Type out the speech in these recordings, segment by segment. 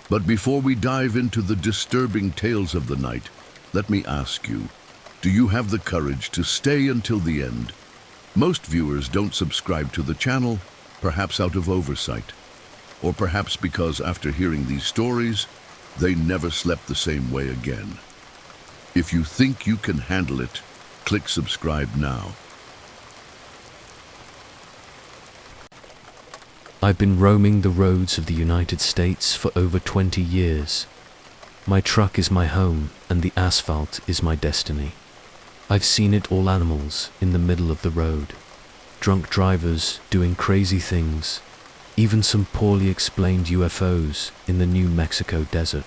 But before we dive into the disturbing tales of the night, let me ask you, do you have the courage to stay until the end? Most viewers don't subscribe to the channel, perhaps out of oversight, or perhaps because after hearing these stories, they never slept the same way again. If you think you can handle it, click subscribe now. I've been roaming the roads of the United States for over 20 years. My truck is my home and the asphalt is my destiny. I've seen it all: animals in the middle of the road, drunk drivers doing crazy things, even some poorly explained UFOs in the New Mexico desert.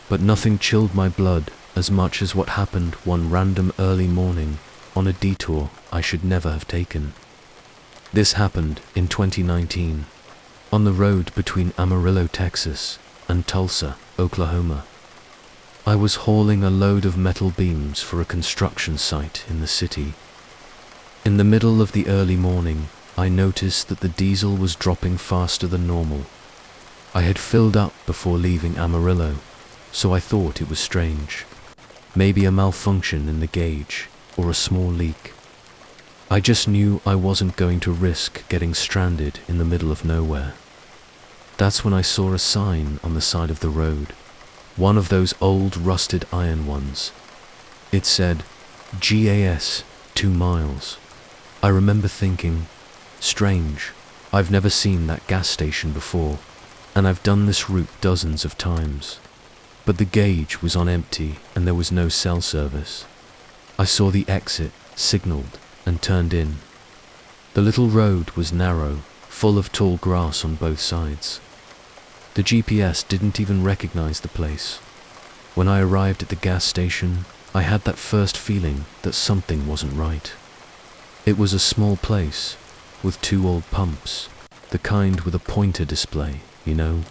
But nothing chilled my blood as much as what happened one random early morning on a detour I should never have taken. This happened in 2019, on the road between Amarillo, Texas, and Tulsa, Oklahoma. I was hauling a load of metal beams for a construction site in the city. In the middle of the early morning, I noticed that the diesel was dropping faster than normal. I had filled up before leaving Amarillo, so I thought it was strange. Maybe a malfunction in the gauge, or a small leak. I just knew I wasn't going to risk getting stranded in the middle of nowhere. That's when I saw a sign on the side of the road, one of those old rusted iron ones. It said, GAS, 2 miles. I remember thinking, strange, I've never seen that gas station before, and I've done this route dozens of times. But the gauge was on empty and there was no cell service. I saw the exit, signaled, and turned in. The little road was narrow, full of tall grass on both sides. The GPS didn't even recognize the place. When I arrived at the gas station, I had that first feeling that something wasn't right. It was a small place, with 2 old pumps, the kind with a pointer display, you know.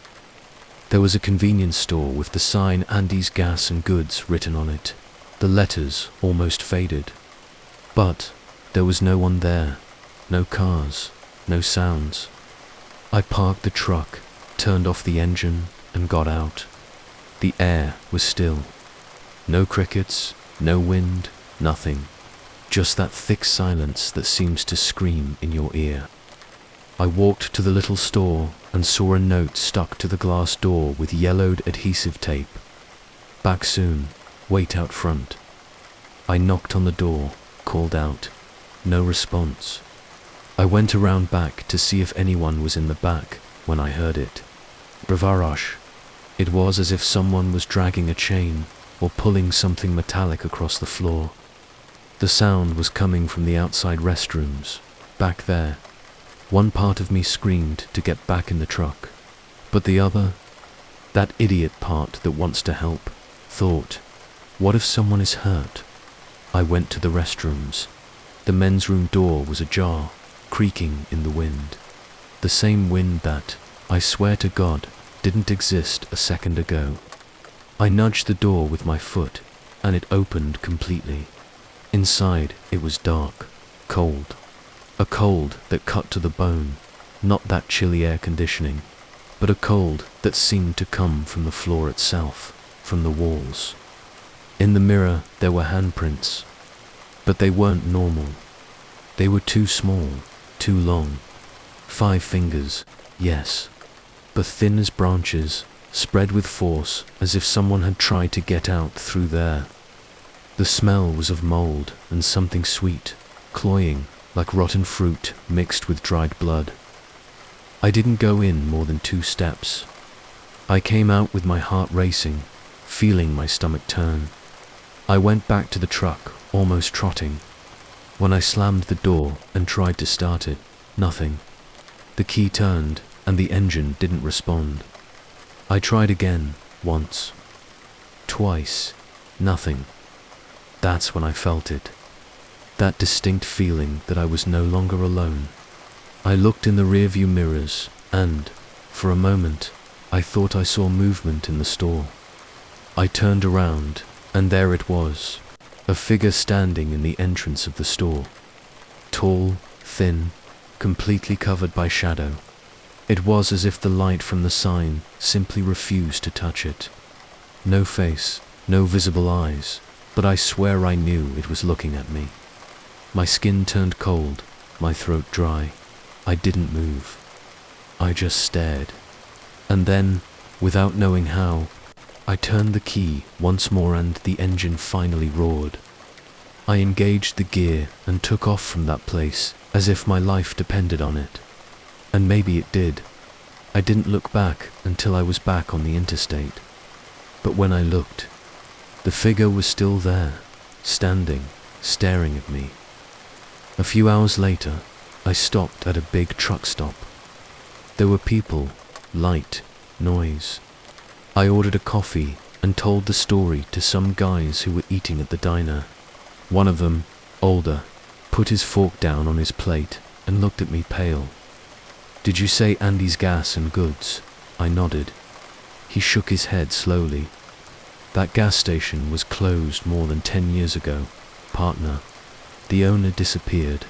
There was a convenience store with the sign Andy's Gas and Goods written on it, the letters almost faded. But there was no one there, no cars, no sounds. I parked the truck, turned off the engine, and got out. The air was still. No crickets, no wind, nothing. Just that thick silence that seems to scream in your ear. I walked to the little store and saw a note stuck to the glass door with yellowed adhesive tape. Back soon, wait out front. I knocked on the door, called out. No response. I went around back to see if anyone was in the back when I heard it. Bravarosh. It was as if someone was dragging a chain or pulling something metallic across the floor. The sound was coming from the outside restrooms, back there. One part of me screamed to get back in the truck, but the other, that idiot part that wants to help, thought, what if someone is hurt? I went to the restrooms. The men's room door was ajar, creaking in the wind. The same wind that, I swear to God, didn't exist a second ago. I nudged the door with my foot, and it opened completely. Inside, it was dark, cold. A cold that cut to the bone, not that chilly air conditioning, but a cold that seemed to come from the floor itself, from the walls. In the mirror, there were handprints, but they weren't normal. They were too small, too long. 5 fingers, yes, but thin as branches, spread with force as if someone had tried to get out through there. The smell was of mold and something sweet, cloying, like rotten fruit mixed with dried blood. I didn't go in more than 2 steps. I came out with my heart racing, feeling my stomach turn. I went back to the truck, almost trotting. When I slammed the door and tried to start it, nothing. The key turned and the engine didn't respond. I tried again, once. Twice. Nothing. That's when I felt it. That distinct feeling that I was no longer alone. I looked in the rearview mirrors and, for a moment, I thought I saw movement in the store. I turned around and there it was, a figure standing in the entrance of the store. Tall, thin, completely covered by shadow. It was as if the light from the sign simply refused to touch it. No face, no visible eyes, but I swear I knew it was looking at me. My skin turned cold, my throat dry. I didn't move. I just stared. And then, without knowing how, I turned the key once more and the engine finally roared. I engaged the gear and took off from that place as if my life depended on it. And maybe it did. I didn't look back until I was back on the interstate. But when I looked, the figure was still there, standing, staring at me. A few hours later, I stopped at a big truck stop. There were people, light, noise. I ordered a coffee and told the story to some guys who were eating at the diner. One of them, older, put his fork down on his plate and looked at me pale. "Did you say Andy's Gas and Goods?" I nodded. He shook his head slowly. "That gas station was closed more than 10 years ago, partner. The owner disappeared.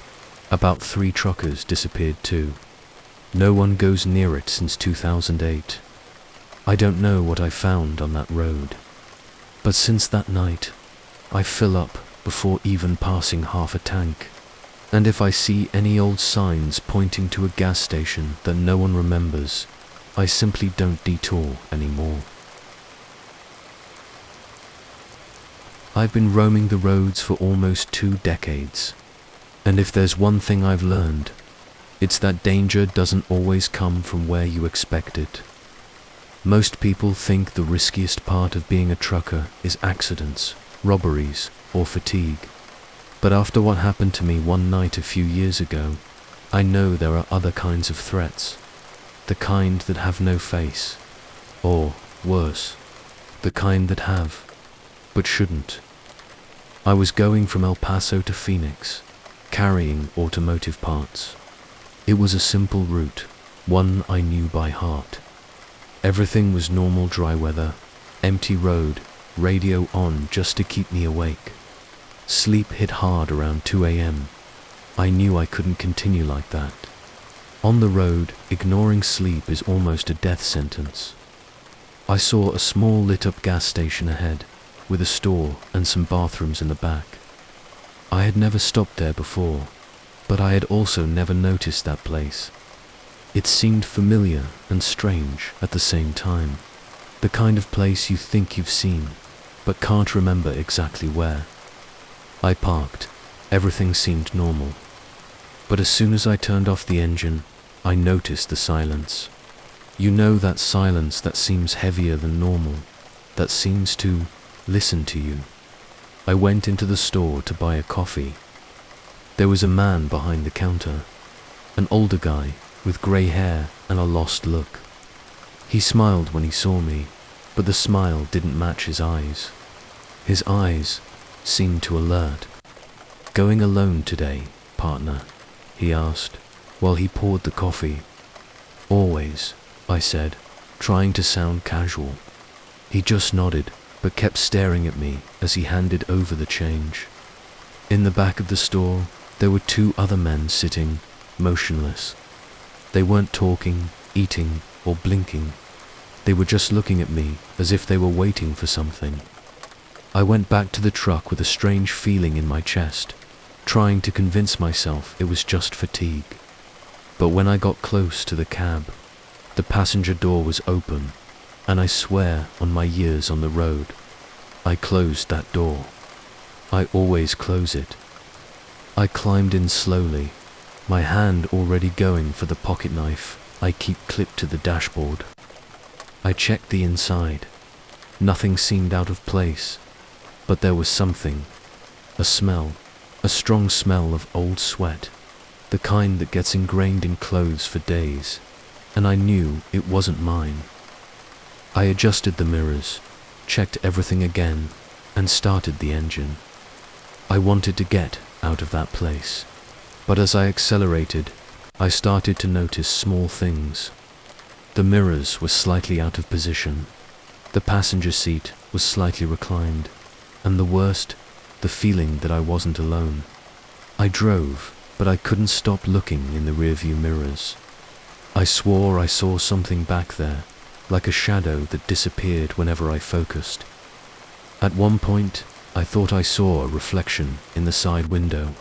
About 3 truckers disappeared too. No one goes near it since 2008. I don't know what I found on that road. But since that night, I fill up before even passing half a tank. And if I see any old signs pointing to a gas station that no one remembers, I simply don't detour anymore." I've been roaming the roads for almost 2 decades. And if there's one thing I've learned, it's that danger doesn't always come from where you expect it. Most people think the riskiest part of being a trucker is accidents, robberies, or fatigue. But after what happened to me one night a few years ago, I know there are other kinds of threats. The kind that have no face. Or, worse, the kind that have, but shouldn't. I was going from El Paso to Phoenix, carrying automotive parts. It was a simple route, one I knew by heart. Everything was normal dry weather, empty road, radio on just to keep me awake. Sleep hit hard around 2 a.m. I knew I couldn't continue like that. On the road, ignoring sleep is almost a death sentence. I saw a small lit-up gas station ahead, with a store and some bathrooms in the back. I had never stopped there before, but I had also never noticed that place. It seemed familiar and strange at the same time. The kind of place you think you've seen, but can't remember exactly where. I parked. Everything seemed normal. But as soon as I turned off the engine, I noticed the silence. You know that silence that seems heavier than normal, that seems to listen to you. I went into the store to buy a coffee. There was a man behind the counter, an older guy with grey hair and a lost look. He smiled when he saw me, but the smile didn't match his eyes. His eyes seemed to alert. "Going alone today, partner?" he asked, while he poured the coffee. "Always," I said, trying to sound casual. He just nodded, but kept staring at me as he handed over the change. In the back of the store, there were 2 other men sitting, motionless. They weren't talking, eating, or blinking. They were just looking at me as if they were waiting for something. I went back to the truck with a strange feeling in my chest, trying to convince myself it was just fatigue. But when I got close to the cab, the passenger door was open, and I swear on my years on the road, I closed that door. I always close it. I climbed in slowly, my hand already going for the pocket knife I keep clipped to the dashboard. I checked the inside. Nothing seemed out of place, but there was something. A smell, a strong smell of old sweat, the kind that gets ingrained in clothes for days, and I knew it wasn't mine. I adjusted the mirrors, checked everything again, and started the engine. I wanted to get out of that place, but as I accelerated, I started to notice small things. The mirrors were slightly out of position. The passenger seat was slightly reclined, and the worst, the feeling that I wasn't alone. I drove, but I couldn't stop looking in the rearview mirrors. I swore I saw something back there, like a shadow that disappeared whenever I focused. At one point, I thought I saw a reflection in the side window.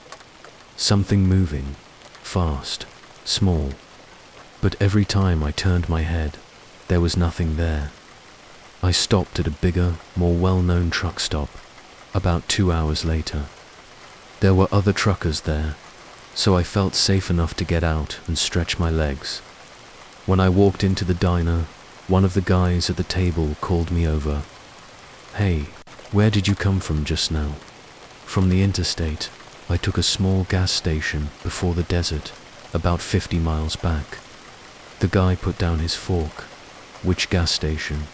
Something moving, fast, small. But every time I turned my head, there was nothing there. I stopped at a bigger, more well-known truck stop, about 2 hours later. There were other truckers there, so I felt safe enough to get out and stretch my legs. When I walked into the diner, one of the guys at the table called me over. "Hey, where did you come from just now?" "From the interstate. I took a small gas station before the desert, about 50 miles back." The guy put down his fork. "Which gas station?"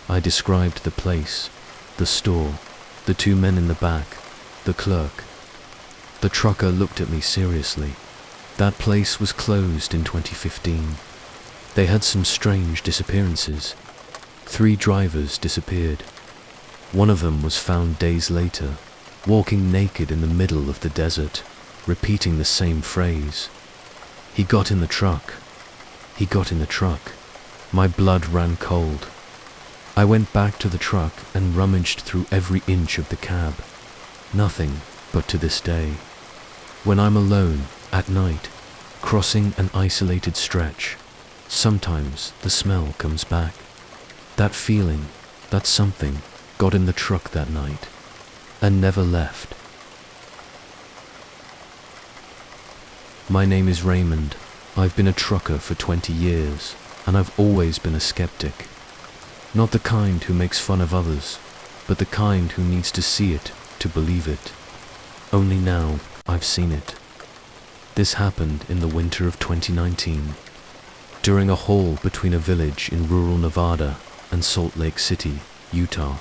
I described the place, the store, the 2 men in the back, the clerk. The trucker looked at me seriously. That place was closed in 2015. They had some strange disappearances. 3 drivers disappeared. One of them was found days later, walking naked in the middle of the desert, repeating the same phrase. "He got in the truck. He got in the truck." My blood ran cold. I went back to the truck and rummaged through every inch of the cab. Nothing, but to this day. When I'm alone, at night, crossing an isolated stretch, sometimes the smell comes back. That feeling, that something, got in the truck that night, and never left. My name is Raymond. I've been a trucker for 20 years, and I've always been a skeptic. Not the kind who makes fun of others, but the kind who needs to see it to believe it. Only now I've seen it. This happened in the winter of 2019, during a haul between a village in rural Nevada and Salt Lake City, Utah.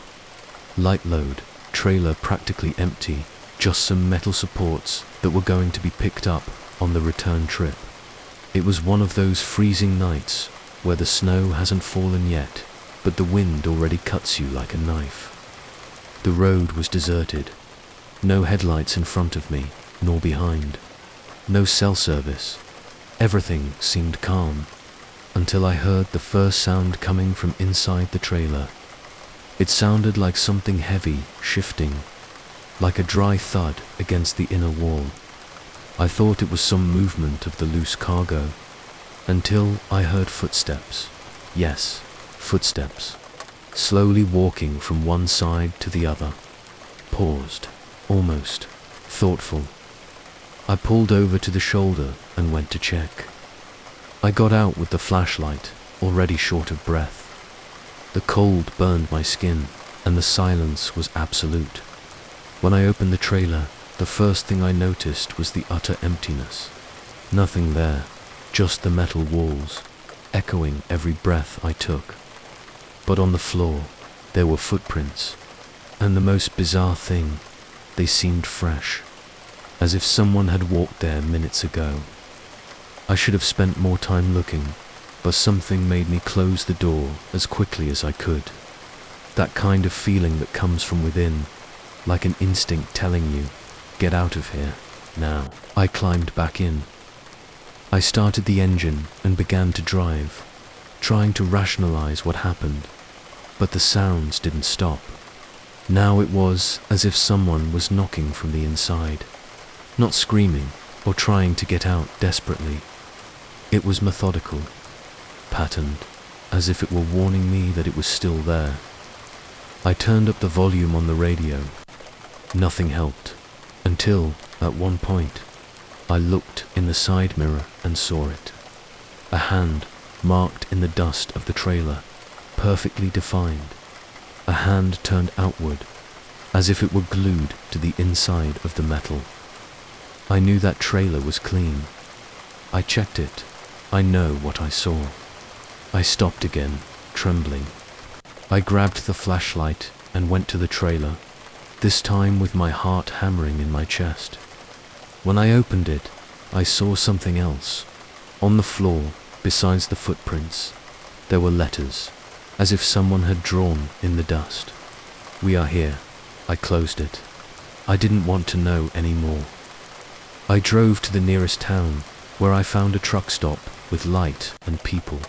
Light load, trailer practically empty, just some metal supports that were going to be picked up on the return trip. It was one of those freezing nights where the snow hasn't fallen yet, but the wind already cuts you like a knife. The road was deserted. No headlights in front of me, nor behind. No cell service. Everything seemed calm, until I heard the first sound coming from inside the trailer. It sounded like something heavy shifting, like a dry thud against the inner wall. I thought it was some movement of the loose cargo, until I heard footsteps. Yes, footsteps. Slowly walking from one side to the other. Paused, almost thoughtful. I pulled over to the shoulder and went to check. I got out with the flashlight, already short of breath. The cold burned my skin, and the silence was absolute. When I opened the trailer, the first thing I noticed was the utter emptiness. Nothing there, just the metal walls, echoing every breath I took. But on the floor, there were footprints, and the most bizarre thing, they seemed fresh, as if someone had walked there minutes ago. I should have spent more time looking, but something made me close the door as quickly as I could. That kind of feeling that comes from within, like an instinct telling you, get out of here, now. I climbed back in. I started the engine and began to drive, trying to rationalize what happened, but the sounds didn't stop. Now it was as if someone was knocking from the inside, not screaming or trying to get out desperately. It was methodical, patterned, as if it were warning me that it was still there. I turned up the volume on the radio. Nothing helped, until, at one point, I looked in the side mirror and saw it. A hand marked in the dust of the trailer, perfectly defined. A hand turned outward, as if it were glued to the inside of the metal. I knew that trailer was clean. I checked it. I know what I saw. I stopped again, trembling. I grabbed the flashlight and went to the trailer, this time with my heart hammering in my chest. When I opened it, I saw something else. On the floor, besides the footprints, there were letters, as if someone had drawn in the dust. "We are here." I closed it. I didn't want to know any more. I drove to the nearest town, where I found a truck stop with light and people.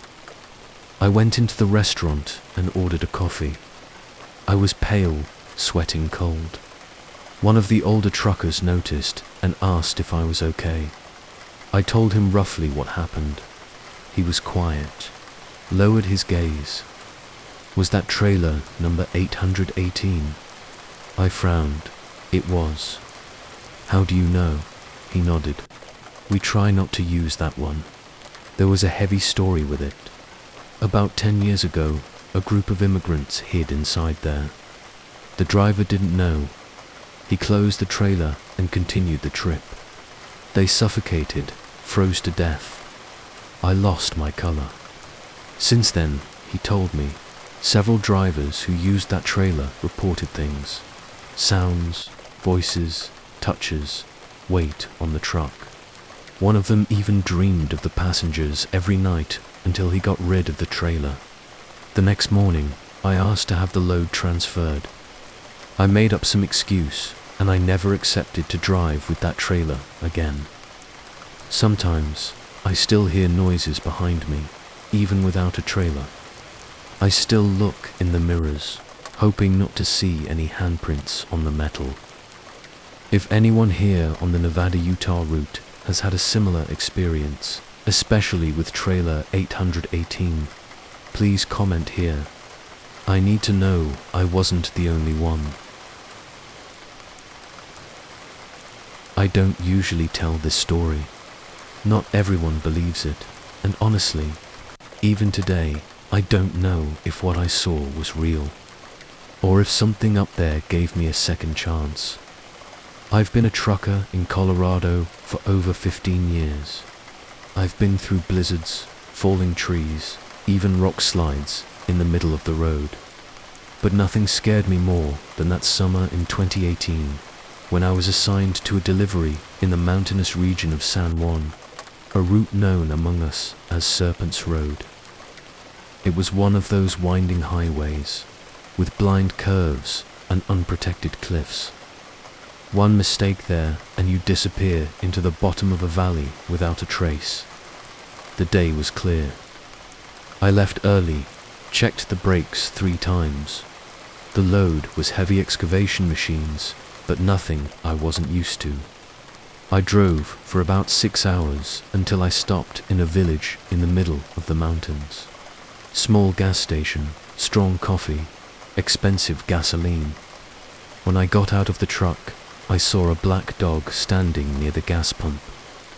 I went into the restaurant and ordered a coffee. I was pale, sweating cold. One of the older truckers noticed and asked if I was okay. I told him roughly what happened. He was quiet, lowered his gaze. Was that trailer number 818? I frowned. It was. How do you know? He nodded. We try not to use that one. There was a heavy story with it. About 10 years ago, a group of immigrants hid inside there. The driver didn't know. He closed the trailer and continued the trip. They suffocated, froze to death. I lost my color. Since then, he told me, several drivers who used that trailer reported things. Sounds, voices, touches, weight on the truck. One of them even dreamed of the passengers every night until he got rid of the trailer. The next morning, I asked to have the load transferred. I made up some excuse, and I never accepted to drive with that trailer again. Sometimes, I still hear noises behind me, even without a trailer. I still look in the mirrors, hoping not to see any handprints on the metal. If anyone here on the Nevada-Utah route has had a similar experience, especially with trailer 818, please comment here. I need to know I wasn't the only one. I don't usually tell this story. Not everyone believes it, and honestly, even today, I don't know if what I saw was real, or if something up there gave me a second chance. I've been a trucker in Colorado for over 15 years. I've been through blizzards, falling trees, even rock slides in the middle of the road. But nothing scared me more than that summer in 2018, when I was assigned to a delivery in the mountainous region of San Juan, a route known among us as Serpent's Road. It was one of those winding highways, with blind curves and unprotected cliffs. One mistake there and you disappear into the bottom of a valley without a trace. The day was clear. I left early, checked the brakes 3 times. The load was heavy excavation machines, but nothing I wasn't used to. I drove for about 6 hours until I stopped in a village in the middle of the mountains. Small gas station, strong coffee, expensive gasoline. When I got out of the truck, I saw a black dog standing near the gas pump.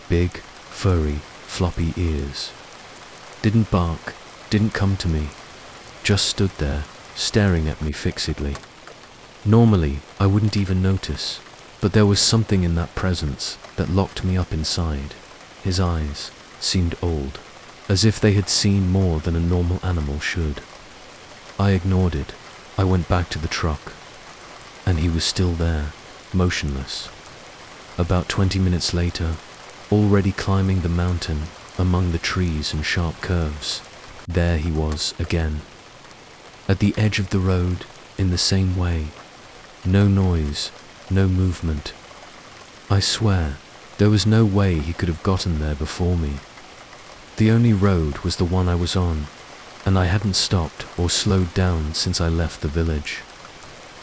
Big, furry, floppy ears. Didn't bark, didn't come to me. Just stood there, staring at me fixedly. Normally, I wouldn't even notice, but there was something in that presence that locked me up inside. His eyes seemed old, as if they had seen more than a normal animal should. I ignored it. I went back to the truck, and he was still there, motionless. About 20 minutes later, already climbing the mountain among the trees and sharp curves, there he was again. At the edge of the road, in the same way. No noise, no movement. I swear, there was no way he could have gotten there before me. The only road was the one I was on, and I hadn't stopped or slowed down since I left the village.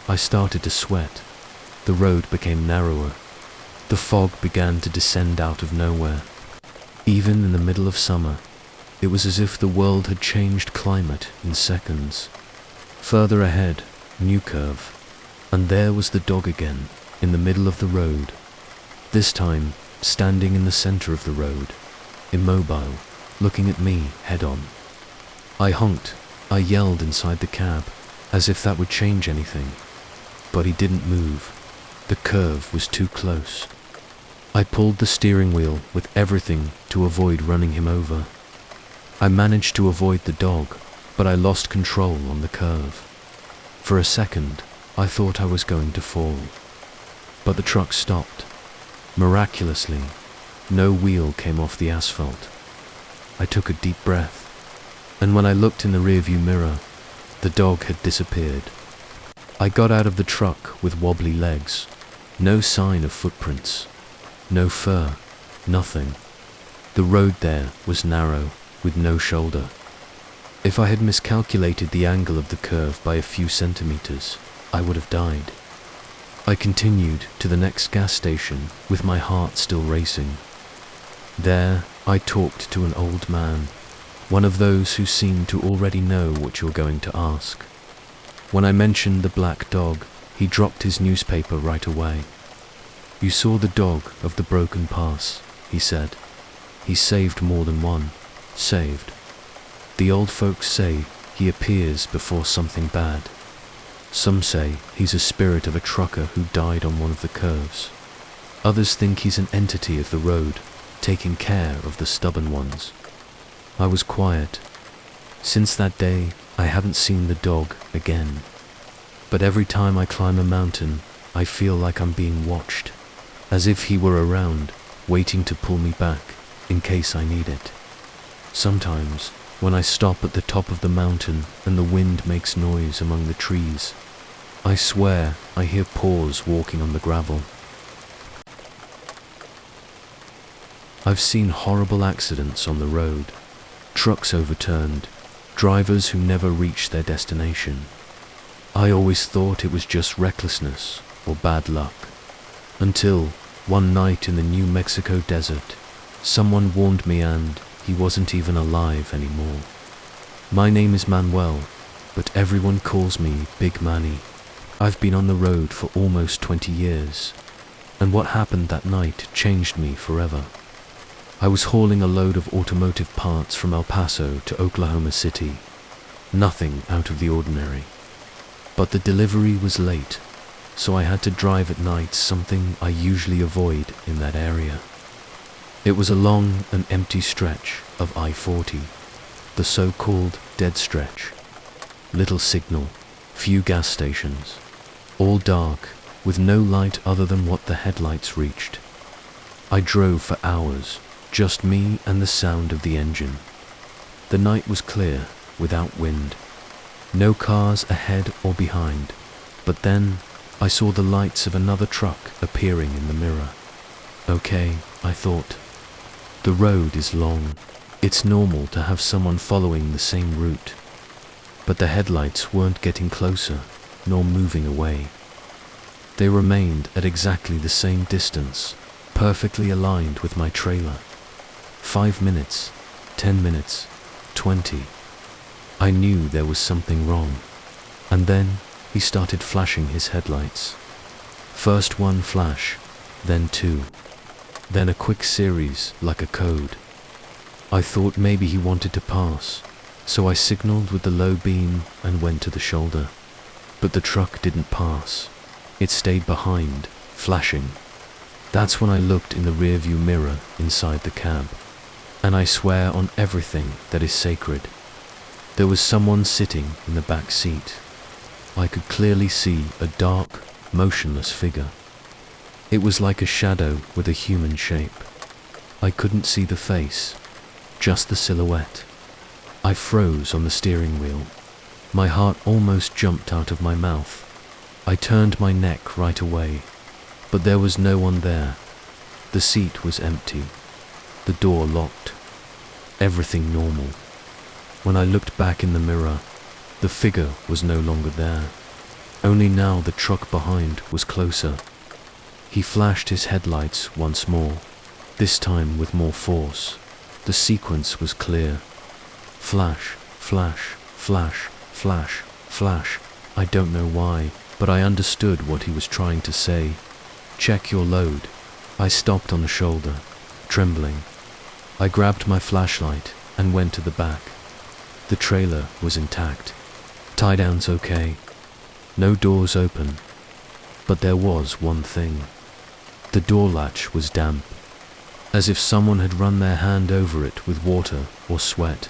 I started to sweat. The road became narrower. The fog began to descend out of nowhere. Even in the middle of summer, it was as if the world had changed climate in seconds. Further ahead, new curve, and there was the dog again, in the middle of the road. This time, standing in the center of the road, immobile, looking at me head-on. I honked, I yelled inside the cab, as if that would change anything. But he didn't move. The curve was too close. I pulled the steering wheel with everything to avoid running him over. I managed to avoid the dog, but I lost control on the curve. For a second, I thought I was going to fall. But the truck stopped. Miraculously, no wheel came off the asphalt. I took a deep breath, and when I looked in the rearview mirror, the dog had disappeared. I got out of the truck with wobbly legs. No sign of footprints. No fur. Nothing. The road there was narrow, with no shoulder. If I had miscalculated the angle of the curve by a few centimeters, I would have died. I continued to the next gas station with my heart still racing. There, I talked to an old man, one of those who seem to already know what you're going to ask. When I mentioned the black dog, he dropped his newspaper right away. "You saw the dog of the broken pass," he said. "He saved more than one. Saved. The old folks say he appears before something bad. Some say he's a spirit of a trucker who died on one of the curves. Others think he's an entity of the road, taking care of the stubborn ones." I was quiet. Since that day, I haven't seen the dog again. But every time I climb a mountain, I feel like I'm being watched, as if he were around, waiting to pull me back, in case I need it. Sometimes, when I stop at the top of the mountain and the wind makes noise among the trees, I swear I hear paws walking on the gravel. I've seen horrible accidents on the road, trucks overturned, drivers who never reach their destination. I always thought it was just recklessness or bad luck, until one night in the New Mexico desert, someone warned me and he wasn't even alive anymore. My name is Manuel, but everyone calls me Big Manny. I've been on the road for almost 20 years, and what happened that night changed me forever. I was hauling a load of automotive parts from El Paso to Oklahoma City. Nothing out of the ordinary. But the delivery was late, so I had to drive at night, something I usually avoid in that area. It was a long and empty stretch of I-40, the so-called dead stretch. Little signal, few gas stations, all dark, with no light other than what the headlights reached. I drove for hours, just me and the sound of the engine. The night was clear, without wind. No cars ahead or behind, but then I saw the lights of another truck appearing in the mirror. Okay, I thought. The road is long. It's normal to have someone following the same route. But the headlights weren't getting closer, nor moving away. They remained at exactly the same distance, perfectly aligned with my trailer. 5 minutes, 10 minutes, 20. I knew there was something wrong. And then he started flashing his headlights. First one flash, then two. Then a quick series, like a code. I thought maybe he wanted to pass, so I signaled with the low beam and went to the shoulder. But the truck didn't pass. It stayed behind, flashing. That's when I looked in the rearview mirror inside the cab. And I swear on everything that is sacred, there was someone sitting in the back seat. I could clearly see a dark, motionless figure. It was like a shadow with a human shape. I couldn't see the face, just the silhouette. I froze on the steering wheel. My heart almost jumped out of my mouth. I turned my neck right away, but there was no one there. The seat was empty, the door locked, everything normal. When I looked back in the mirror, the figure was no longer there. Only now the truck behind was closer. He flashed his headlights once more, this time with more force. The sequence was clear. Flash, flash, flash, flash, flash. I don't know why, but I understood what he was trying to say. Check your load. I stopped on the shoulder, trembling. I grabbed my flashlight and went to the back. The trailer was intact. Tie-down's okay. No doors open. But there was one thing. The door latch was damp, as if someone had run their hand over it with water or sweat.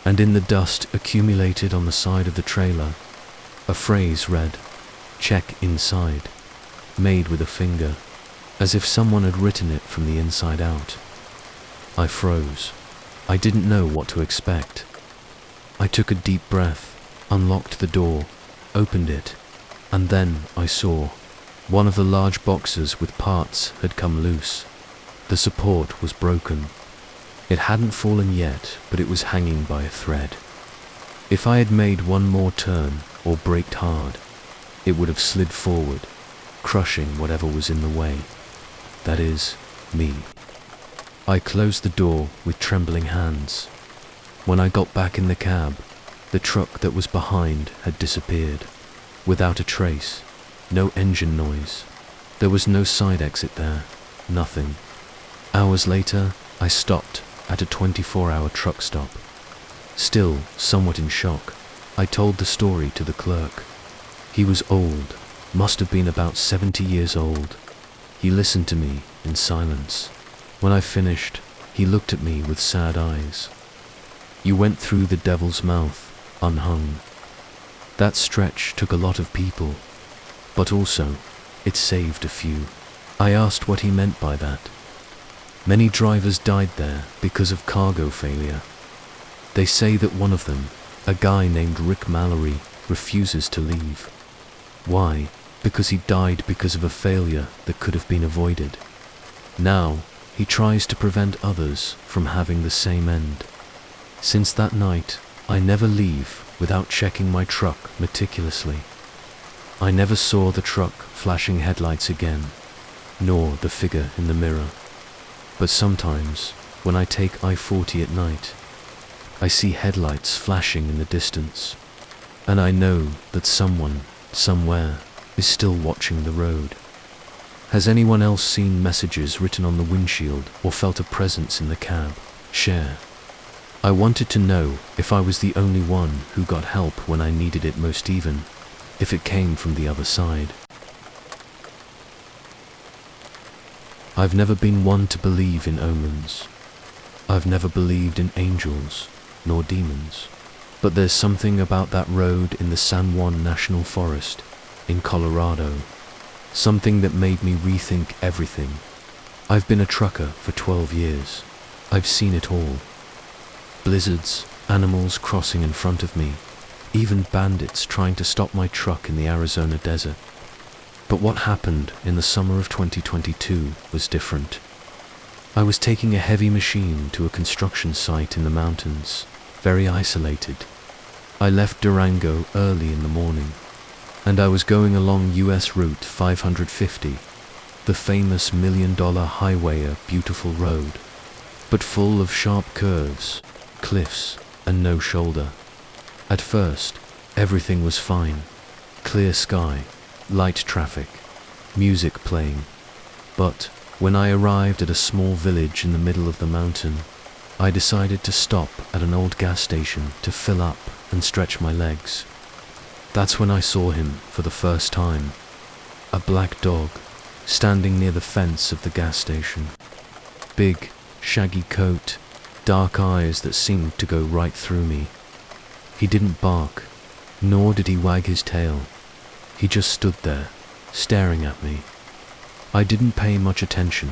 And in the dust accumulated on the side of the trailer, a phrase read, "Check inside," made with a finger, as if someone had written it from the inside out. I froze. I didn't know what to expect. I took a deep breath, unlocked the door, opened it, and then I saw one of the large boxes with parts had come loose. The support was broken. It hadn't fallen yet, but it was hanging by a thread. If I had made one more turn or braked hard, it would have slid forward, crushing whatever was in the way. That is, me. I closed the door with trembling hands. When I got back in the cab, the truck that was behind had disappeared, without a trace, no engine noise. There was no side exit there, nothing. Hours later, I stopped at a 24-hour truck stop. Still somewhat in shock, I told the story to the clerk. He was old, must have been about 70 years old. He listened to me in silence. When I finished, he looked at me with sad eyes. You went through the devil's mouth, unhung. That stretch took a lot of people, but also, it saved a few. I asked what he meant by that. Many drivers died there because of cargo failure. They say that one of them, a guy named Rick Mallory, refuses to leave. Why? Because he died because of a failure that could have been avoided. Now, he tries to prevent others from having the same end. Since that night, I never leave without checking my truck meticulously. I never saw the truck flashing headlights again, nor the figure in the mirror. But sometimes, when I take I-40 at night, I see headlights flashing in the distance, and I know that someone, somewhere, is still watching the road. Has anyone else seen messages written on the windshield or felt a presence in the cab? Share. I wanted to know if I was the only one who got help when I needed it most, even if it came from the other side. I've never been one to believe in omens. I've never believed in angels, nor demons. But there's something about that road in the San Juan National Forest in Colorado, something that made me rethink everything. I've been a trucker for 12 years. I've seen it all. Blizzards, animals crossing in front of me, even bandits trying to stop my truck in the Arizona desert. But what happened in the summer of 2022 was different. I was taking a heavy machine to a construction site in the mountains, very isolated. I left Durango early in the morning, and I was going along US Route 550, the famous $1 million highway, a beautiful road, but full of sharp curves, cliffs, and no shoulder. At first, everything was fine. Clear sky, light traffic, music playing. But when I arrived at a small village in the middle of the mountain, I decided to stop at an old gas station to fill up and stretch my legs. That's when I saw him for the first time. A black dog, standing near the fence of the gas station. Big, shaggy coat, dark eyes that seemed to go right through me. He didn't bark, nor did he wag his tail. He just stood there, staring at me. I didn't pay much attention.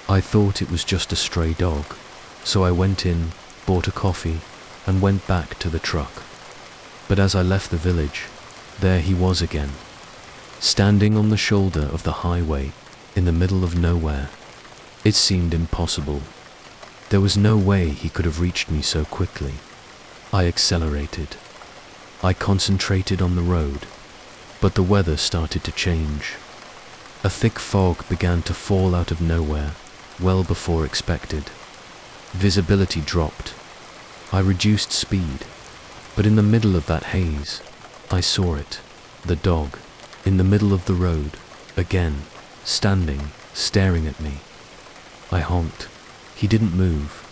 I thought it was just a stray dog, so I went in, bought a coffee, and went back to the truck. But as I left the village, there he was again, standing on the shoulder of the highway, in the middle of nowhere. It seemed impossible. There was no way he could have reached me so quickly. I accelerated. I concentrated on the road, but the weather started to change. A thick fog began to fall out of nowhere, well before expected. Visibility dropped. I reduced speed, but in the middle of that haze, I saw it, the dog, in the middle of the road, again, standing, staring at me. I honked. He didn't move.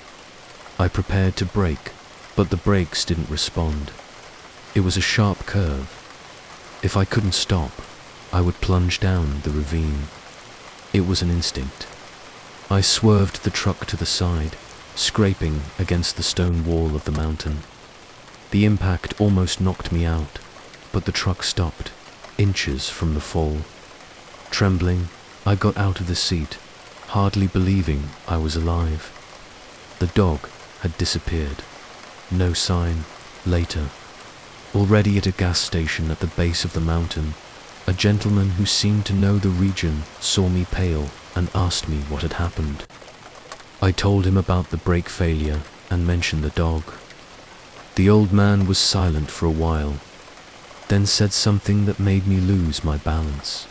I prepared to brake, but the brakes didn't respond. It was a sharp curve. If I couldn't stop, I would plunge down the ravine. It was an instinct. I swerved the truck to the side, scraping against the stone wall of the mountain. The impact almost knocked me out, but the truck stopped, inches from the fall. Trembling, I got out of the seat, hardly believing I was alive. The dog had disappeared. No sign. Later, already at a gas station at the base of the mountain, a gentleman who seemed to know the region saw me pale and asked me what had happened. I told him about the brake failure and mentioned the dog. The old man was silent for a while, then said something that made me lose my balance.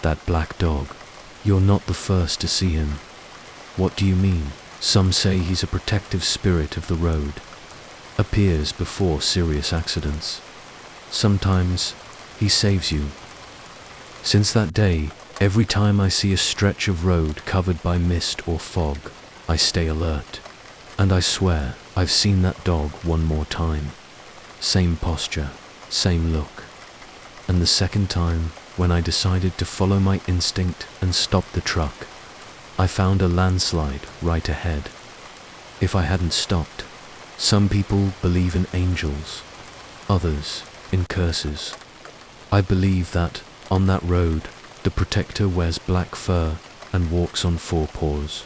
That black dog, you're not the first to see him. What do you mean? Some say he's a protective spirit of the road, appears before serious accidents. Sometimes he saves you. Since that day, every time I see a stretch of road covered by mist or fog, I stay alert. And I swear I've seen that dog one more time. Same posture, same look. And the second time, when I decided to follow my instinct and stop the truck, I found a landslide right ahead. If I hadn't stopped, some people believe in angels, others in curses. I believe that, on that road, the protector wears black fur and walks on four paws.